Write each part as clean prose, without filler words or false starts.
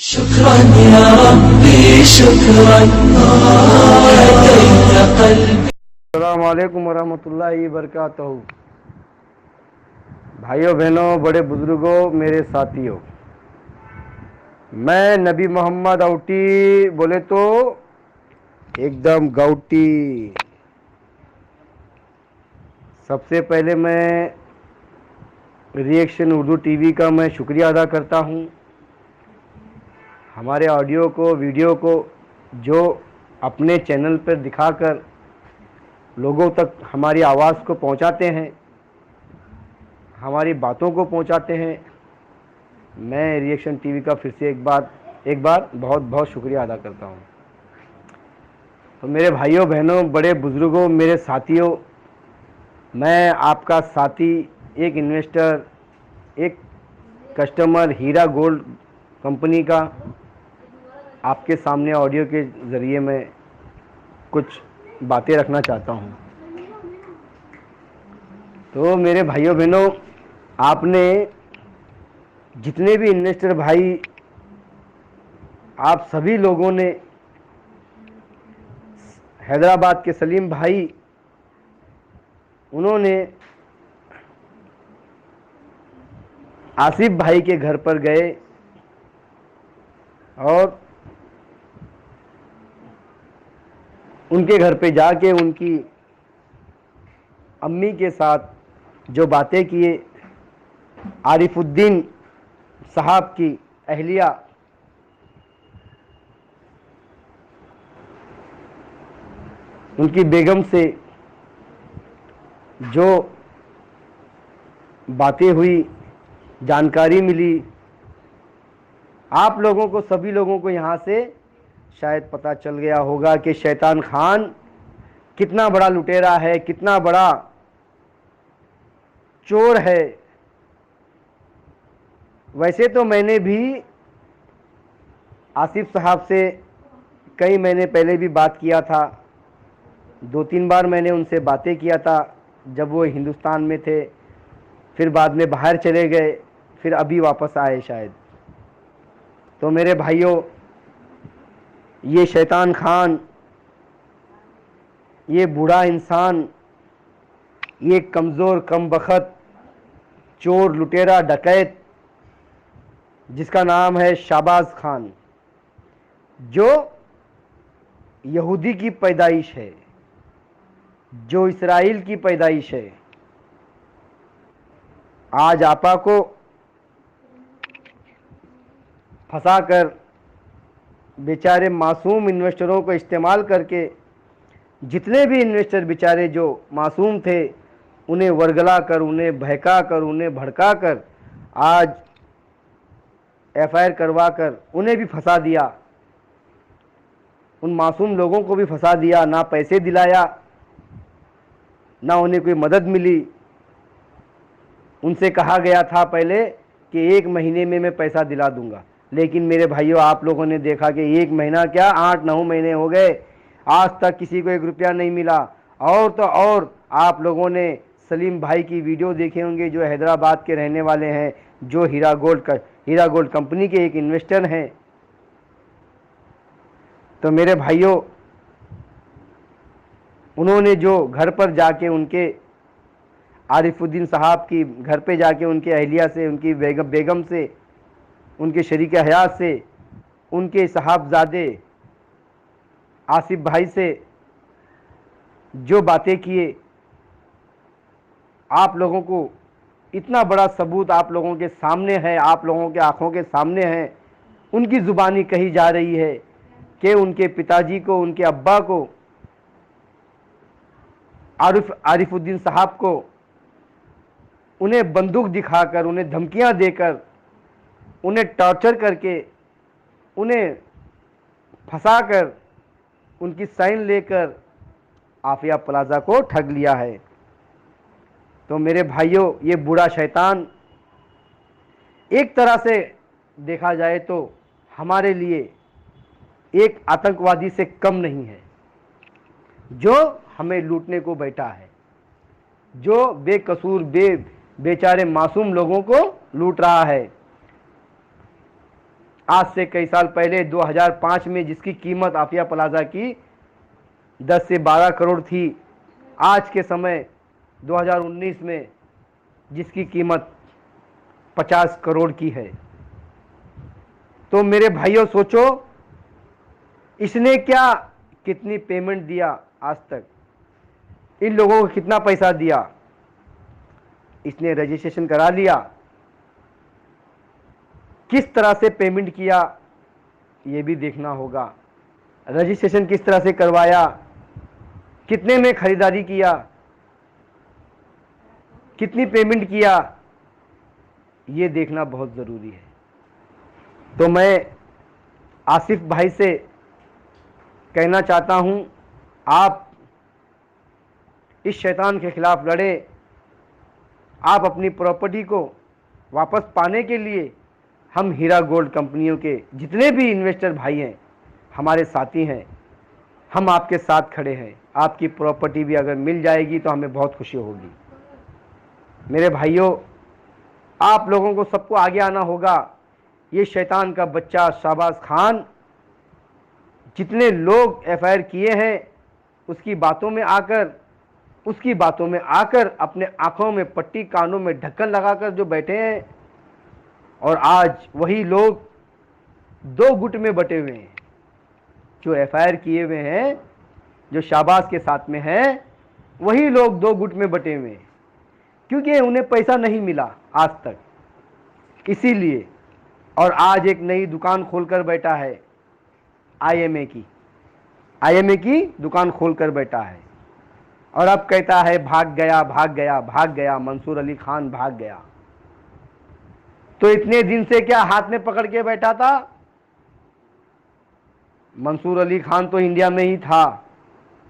शुक्रान या रब्बी शुक्रान हदैत क़ल्बी। अस्सलाम वालेकुम वरहमतुल्लाहि वबरकातुहू। भाइयों बहनों, बड़े बुजुर्गों, मेरे साथियों, मैं नबी मोहम्मद आउटी बोले तो एकदम गाउटी। सबसे पहले मैं रिएक्शन उर्दू टीवी का मैं शुक्रिया अदा करता हूँ। हमारे ऑडियो को, वीडियो को जो अपने चैनल पर दिखाकर लोगों तक हमारी आवाज़ को पहुँचाते हैं, हमारी बातों को पहुँचाते हैं, मैं रिएक्शन टीवी का फिर से एक बार बहुत बहुत शुक्रिया अदा करता हूँ। तो मेरे भाइयों बहनों, बड़े बुज़ुर्गों, मेरे साथियों, मैं आपका साथी, एक इन्वेस्टर, एक कस्टमर हीरा गोल्ड कंपनी का आपके सामने ऑडियो के ज़रिए मैं कुछ बातें रखना चाहता हूँ। तो मेरे भाइयों बहनों, आपने जितने भी इन्वेस्टर भाई, आप सभी लोगों ने हैदराबाद के सलीम भाई, उन्होंने आसिफ भाई के घर पर गए और उनके घर पे जाके उनकी अम्मी के साथ जो बातें किए, आरिफुद्दीन साहब की अहलिया उनकी बेगम से जो बातें हुई, जानकारी मिली, आप लोगों को, सभी लोगों को यहाँ से शायद पता चल गया होगा कि शैतान खान कितना बड़ा लुटेरा है, कितना बड़ा चोर है। वैसे तो मैंने भी आसिफ साहब से कई महीने पहले भी बात किया था, 2-3 बार मैंने उनसे बातें किया था जब वो हिंदुस्तान में थे, फिर बाद में बाहर चले गए, फिर अभी वापस आए शायद। तो मेरे भाइयों, ये शैतान खान, ये बूढ़ा इंसान, ये कमज़ोर, कमबख्त, चोर, लुटेरा, डकैत, जिसका नाम है शाहबाज खान, जो यहूदी की पैदाइश है, जो इसराइल की पैदाइश है, आज आपा को फंसाकर बेचारे मासूम इन्वेस्टरों को इस्तेमाल करके, जितने भी इन्वेस्टर बेचारे जो मासूम थे, उन्हें वर्गला कर, उन्हें बहका कर, उन्हें भड़का कर आज एफआईआर करवा कर उन्हें भी फंसा दिया। उन मासूम लोगों को भी फंसा दिया, ना पैसे दिलाया, ना उन्हें कोई मदद मिली। उनसे कहा गया था पहले कि 1 महीने में मैं पैसा दिला दूंगा, लेकिन मेरे भाइयों, आप लोगों ने देखा कि 1 महीना क्या, 8-9 महीने हो गए, आज तक किसी को 1 रुपया नहीं मिला। और तो और आप लोगों ने सलीम भाई की वीडियो देखे होंगे, जो हैदराबाद के रहने वाले हैं, जो हीरा गोल्ड कंपनी के एक इन्वेस्टर हैं। तो मेरे भाइयों, उन्होंने जो घर पर जाके उनके आरिफुद्दीन साहब की घर पे जाके उनके अहलिया से, उनकी बेगम से, उनके शरीक हयात से, उनके साहबजादे आसिफ भाई से जो बातें किए, आप लोगों को इतना बड़ा सबूत आप लोगों के सामने है, आप लोगों के आंखों के सामने है। उनकी ज़ुबानी कही जा रही है कि उनके पिताजी को, उनके अब्बा को, आरिफुद्दीन साहब को, उन्हें बंदूक दिखाकर, उन्हें धमकियां देकर, उन्हें टॉर्चर करके, उन्हें फंसाकर, उनकी साइन लेकर आफिया प्लाजा को ठग लिया है। तो मेरे भाइयों, ये बूढ़ा शैतान एक तरह से देखा जाए तो हमारे लिए एक आतंकवादी से कम नहीं है, जो हमें लूटने को बैठा है, जो बेकसूर बेचारे मासूम लोगों को लूट रहा है। आज से कई साल पहले 2005 में जिसकी कीमत आफिया प्लाजा की 10 से 12 करोड़ थी, आज के समय 2019 में जिसकी कीमत 50 करोड़ की है। तो मेरे भाइयों सोचो, इसने क्या कितनी पेमेंट दिया आज तक, इन लोगों को कितना पैसा दिया, इसने रजिस्ट्रेशन करा लिया, किस तरह से पेमेंट किया ये भी देखना होगा, रजिस्ट्रेशन किस तरह से करवाया, कितने में खरीदारी किया, कितनी पेमेंट किया, ये देखना बहुत ज़रूरी है। तो मैं आसिफ भाई से कहना चाहता हूं, आप इस शैतान के खिलाफ लड़ें। आप अपनी प्रॉपर्टी को वापस पाने के लिए हम हीरा गोल्ड कंपनियों के जितने भी इन्वेस्टर भाई हैं, हमारे साथी हैं, हम आपके साथ खड़े हैं। आपकी प्रॉपर्टी भी अगर मिल जाएगी तो हमें बहुत खुशी होगी। मेरे भाइयों, आप लोगों को सबको आगे आना होगा। ये शैतान का बच्चा शाहबाज खान जितने लोग एफआईआर किए हैं, उसकी बातों में आकर अपने आंखों में पट्टी, कानों में ढक्कन लगाकर जो बैठे हैं, और आज वही लोग दो गुट में बटे हुए हैं। जो एफआईआर किए हुए हैं, जो शाहबाज के साथ में हैं, वही लोग दो गुट में बटे हुए हैं, क्योंकि उन्हें पैसा नहीं मिला आज तक, इसीलिए। और आज एक नई दुकान खोलकर बैठा है, आईएमए की दुकान खोलकर बैठा है, और अब कहता है भाग गया मंसूर अली खान भाग गया। तो इतने दिन से क्या हाथ में पकड़ के बैठा था? मंसूर अली खान तो इंडिया में ही था,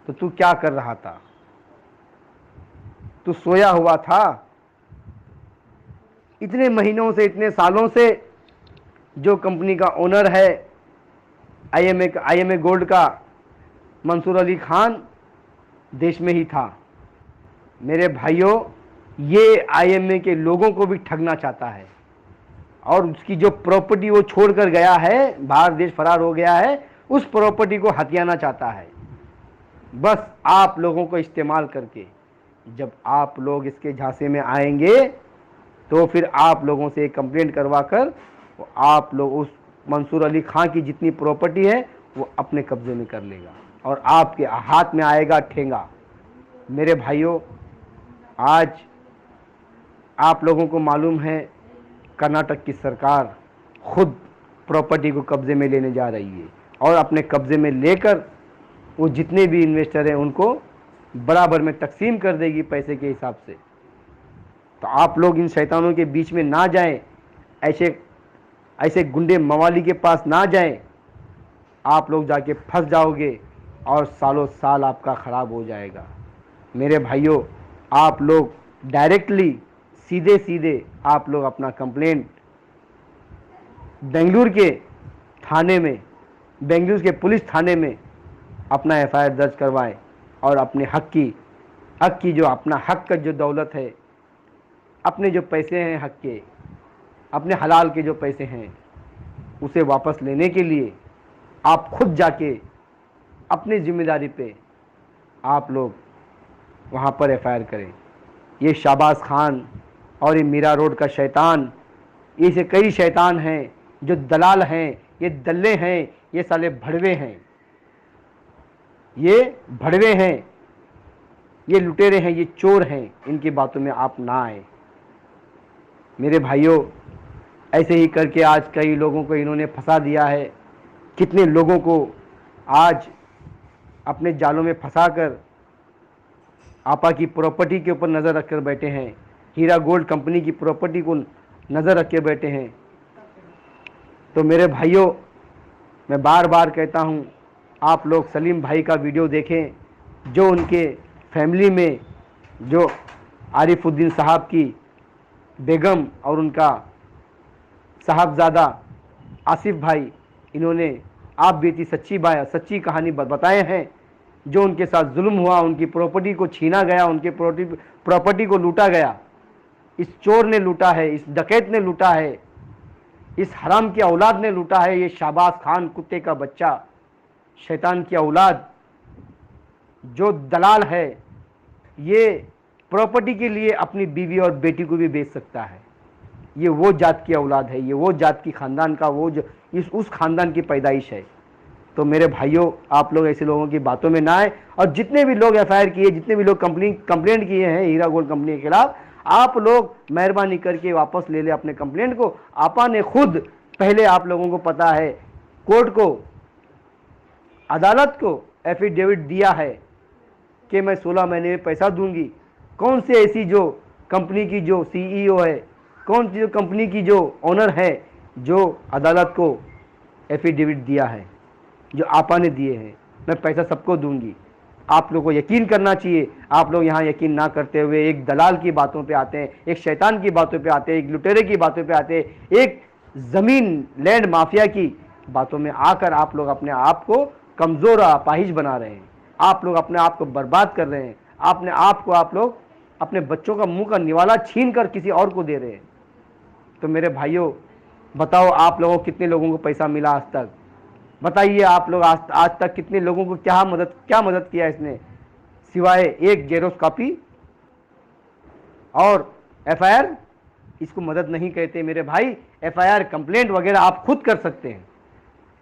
तो तू क्या कर रहा था? तू सोया हुआ था? इतने महीनों से, इतने सालों से जो कंपनी का ओनर है आईएमए गोल्ड का, मंसूर अली खान देश में ही था। मेरे भाइयों, ये आईएमए के लोगों को भी ठगना चाहता है, और उसकी जो प्रॉपर्टी वो छोड़कर गया है, बाहर देश फरार हो गया है, उस प्रॉपर्टी को हथियाना चाहता है। बस आप लोगों को इस्तेमाल करके जब आप लोग इसके झांसे में आएंगे, तो फिर आप लोगों से कंप्लेंट करवाकर आप लोग उस मंसूर अली खान की जितनी प्रॉपर्टी है वो अपने कब्जे में कर लेगा, और आपके हाथ में आएगा ठेंगा। मेरे भाइयों, आज आप लोगों को मालूम है, कर्नाटक की सरकार खुद प्रॉपर्टी को कब्जे में लेने जा रही है, और अपने कब्जे में लेकर वो जितने भी इन्वेस्टर हैं उनको बराबर में तकसीम कर देगी पैसे के हिसाब से। तो आप लोग इन शैतानों के बीच में ना जाएं, ऐसे गुंडे मवाली के पास ना जाएं। आप लोग जाके फंस जाओगे और सालों साल आपका ख़राब हो जाएगा। मेरे भाइयों, आप लोग डायरेक्टली सीधे आप लोग अपना कंप्लेंट बेंगलुरु के थाने में, बेंगलुरु के पुलिस थाने में अपना एफआईआर दर्ज करवाएं, और अपने हक की जो अपना हक का जो दौलत है, अपने जो पैसे हैं हक के, अपने हलाल के जो पैसे हैं, उसे वापस लेने के लिए आप खुद जाके अपनी जिम्मेदारी पे आप लोग वहाँ पर एफआईआर करें। ये शाहबाज खान और ये मीरा रोड का शैतान, ये से कई शैतान हैं जो दलाल हैं, ये दल्ले हैं, ये साले भड़वे हैं, ये भड़वे हैं, ये लुटेरे हैं, ये चोर हैं। इनकी बातों में आप ना आए। मेरे भाइयों, ऐसे ही करके आज कई लोगों को इन्होंने फंसा दिया है। कितने लोगों को आज अपने जालों में फंसाकर आपा की प्रॉपर्टी के ऊपर नज़र रखकर बैठे हैं, हीरा गोल्ड कंपनी की प्रॉपर्टी को नज़र रख के बैठे हैं। तो मेरे भाइयों, मैं बार बार कहता हूँ, आप लोग सलीम भाई का वीडियो देखें, जो उनके फैमिली में जो आरिफुद्दीन साहब की बेगम और उनका साहबजादा आसिफ भाई, इन्होंने आप बीती सच्ची कहानी बताए हैं। जो उनके साथ जुल्म हुआ, उनकी प्रॉपर्टी को छीना गया, उनके प्रॉपर्टी को लूटा गया, इस चोर ने लूटा है, इस डकैत ने लूटा है। इस हराम की औलाद ने लूटा है। ये शाहबाज खान कुत्ते का बच्चा, शैतान की औलाद, जो दलाल है, ये प्रॉपर्टी के लिए अपनी बीवी और बेटी को भी बेच सकता है। ये वो जात की औलाद है, ये वो जात की खानदान का वो जो उस खानदान की पैदाइश है। तो मेरे भाइयों, आप लोग ऐसे लोगों की बातों में ना आए, और जितने भी लोग एफआईआर किए, जितने भी लोग कंप्लेंट किए हैं हीरा गोल्ड कंपनी के खिलाफ, आप लोग मेहरबानी करके वापस ले ले अपने कंप्लेंट को। आपा ने खुद पहले, आप लोगों को पता है, कोर्ट को, अदालत को एफिडेविट दिया है कि मैं 16 महीने में पैसा दूंगी। कौन सी ऐसी जो कंपनी की जो सीईओ है, कौन सी जो कंपनी की जो ओनर है, जो अदालत को एफिडेविट दिया है, जो आपा ने दिए हैं, मैं पैसा सबको दूंगी। आप लोगों को यकीन करना चाहिए। आप लोग यहाँ यकीन ना करते हुए एक दलाल की बातों पे आते हैं, एक शैतान की बातों पे आते हैं, एक लुटेरे की बातों पे आते हैं, एक ज़मीन लैंड माफिया की बातों में आकर आप लोग अपने आप को कमज़ोर अपाहिज बना रहे हैं। आप लोग अपने आप को बर्बाद कर रहे हैं। अपने आप को आप लोग अपने बच्चों का मुंह का निवाला छीन कर किसी और को दे रहे हैं। तो मेरे भाइयों, बताओ आप लोगों को कितने लोगों को पैसा मिला आज तक? बताइए आप लोग आज तक कितने लोगों को क्या मदद किया इसने, सिवाय एक जेरोक्स कॉपी और एफआईआर? इसको मदद नहीं कहते मेरे भाई। एफआईआर, कंप्लेंट वगैरह आप खुद कर सकते हैं,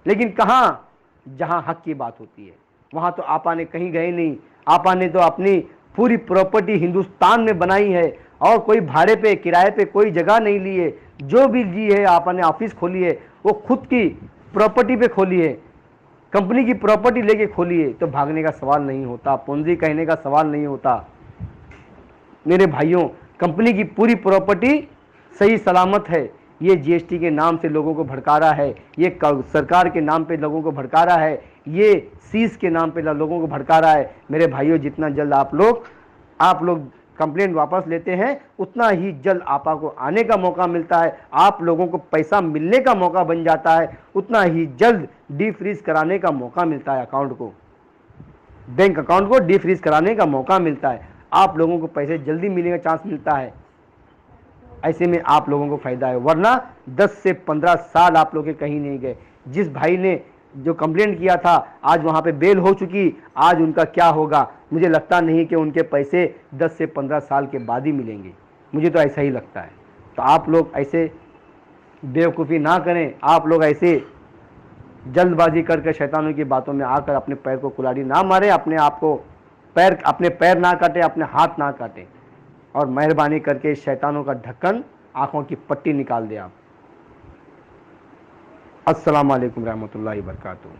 लेकिन कहाँ? जहां हक की बात होती है वहां तो आपा ने कहीं गए नहीं। आपा ने तो अपनी पूरी प्रॉपर्टी हिंदुस्तान में बनाई है, और कोई भाड़े पे, किराए पे कोई जगह नहीं ली है। जो भी ली है, आपा ने ऑफिस खोली है, वो खुद की प्रॉपर्टी पे खोली है, कंपनी की प्रॉपर्टी लेके खोली है। तो भागने का सवाल नहीं होता, पूंजी कहने का सवाल नहीं होता। मेरे भाइयों, कंपनी की पूरी प्रॉपर्टी सही सलामत है। ये जीएसटी के नाम से लोगों को भड़का रहा है, ये सरकार के नाम पे लोगों को भड़का रहा है, ये सीज के नाम पे लोगों को भड़का रहा है। मेरे भाइयों, जितना जल्द आप लोग कंप्लेंट वापस लेते हैं, उतना ही जल्द आपा को आने का मौका मिलता है, आप लोगों को पैसा मिलने का मौका बन जाता है, उतना ही जल्द डीफ्रीज कराने का मौका मिलता है। अकाउंट को, बैंक अकाउंट को डीफ्रीज कराने का मौका मिलता है। आप लोगों को पैसे जल्दी मिलने का चांस मिलता है। ऐसे में आप लोगों को फायदा है, वरना 10 से 15 साल आप लोग कहीं नहीं गए। जिस भाई ने जो कंप्लेंट किया था, आज वहां पे बेल हो चुकी, आज उनका क्या होगा? मुझे लगता नहीं कि उनके पैसे 10 से 15 साल के बाद ही मिलेंगे। मुझे तो ऐसा ही लगता है। तो आप लोग ऐसे बेवकूफ़ी ना करें, आप लोग ऐसे जल्दबाजी करके शैतानों की बातों में आकर अपने पैर को कुल्हाड़ी ना मारें, अपने पैर ना काटें, अपने हाथ ना काटें, और मेहरबानी करके शैतानों का ढक्कन, आंखों की पट्टी निकाल दें आप। अस्सलाम वालेकुम रहमतुल्लाहि व बरकातुहू।